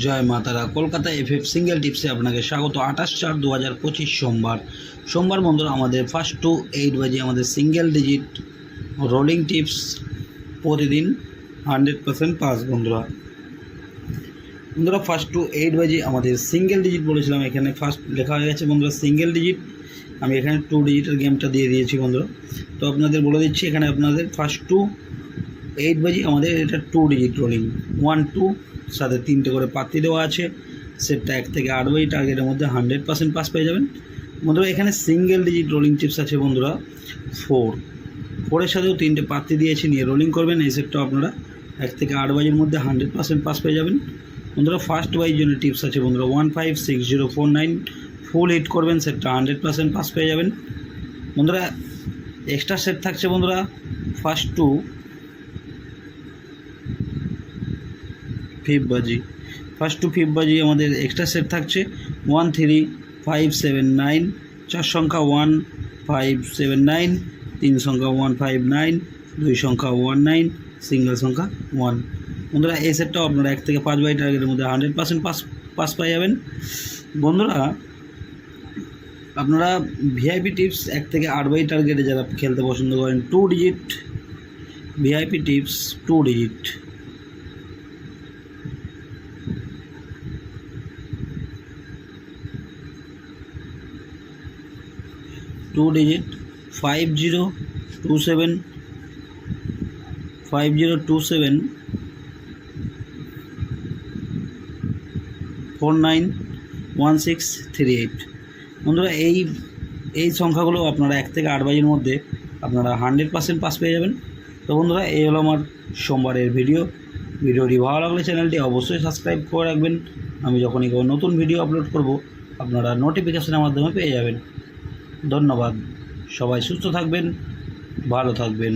জয় মা তারা। Kolkata FF single টিপসে আপনাকে স্বাগত। 28/4/2025 সোমবার বন্ধুরা, আমাদের ফার্স্ট টু 8 বাজে আমাদের সিঙ্গেল ডিজিট রোলিং টিপস প্রতিদিন 100% পাস। বন্ধুরা ফার্স্ট টু 8 বাজে আমাদের সিঙ্গেল ডিজিট বলেছিলাম, এখানে ফার্স্ট লেখা হয়ে গেছে বন্ধুরা সিঙ্গেল ডিজিট। আমি এখানে 2 ডিজিটের গেমটা দিয়ে দিয়েছি বন্ধুরা। তো আপনাদের বলে দিচ্ছি, এখানে আপনাদের ফার্স্ট টু 8 বাজে আমাদের এটা 2 ডিজিট রোলিং 1 2 সাথে 3টে করে পাত্তি দেওয়া আছে। সেটটা 1 থেকে 8 বাজে টার্গেটের মধ্যে 100% পাস পেয়ে যাবেন বন্ধুরা। এখানে সিঙ্গেল ডিজিট রোলিং টিপস আছে বন্ধুরা 4 সাথেও 3টে পাত্তি দিয়েছি, নিয়ে রোলিং করবেন। এই সেটটা আপনারা 1 থেকে 8 বাজের মধ্যে 100% পাস পেয়ে যাবেন বন্ধুরা। ফার্স্ট বাইয়ের জন্য টিপস আছে বন্ধুরা 156049 ফুল হিট করবেন, সেটটা 100% পাস পেয়ে যাবেন বন্ধুরা। এক্সট্রা সেট থাকছে বন্ধুরা ফার্স্ট টু 5 বাজি আমাদের এক্সট্রা সেট থাকছে 13579, 4 সংখ্যা 1579, 3 সংখ্যা 159, 2 সংখ্যা 19, সিঙ্গেল সংখ্যা 1 বন্ধুরা। এই সেটটাও আপনারা 1 থেকে 5 বাই টার্গেটের মধ্যে 100% পাস পেয়ে যাবেন বন্ধুরা। আপনারা ভিআইপি টিপস 1 থেকে 8 বাই টার্গেটে যারা খেলতে পছন্দ করেন, 2 ডিজিট ভিআইপি টিপস 2 ডিজিট 5027 491638 বন্ধুরা। এই সংখ্যাগুলো আপনারা 1 থেকে 8 বাজের মধ্যে আপনারা 100% পাস পেয়ে যাবেন। তো বন্ধুরা, এই হলো আমার সোমবারের ভিডিওটি ভালো লাগলে চ্যানেলটি অবশ্যই সাবস্ক্রাইব করে রাখবেন। আমি যখনই কোনো নতুন ভিডিও আপলোড করব আপনারা নোটিফিকেশনের মাধ্যমে পেয়ে যাবেন। ধন্যবাদ। সবাই সুস্থ থাকবেন, ভালো থাকবেন।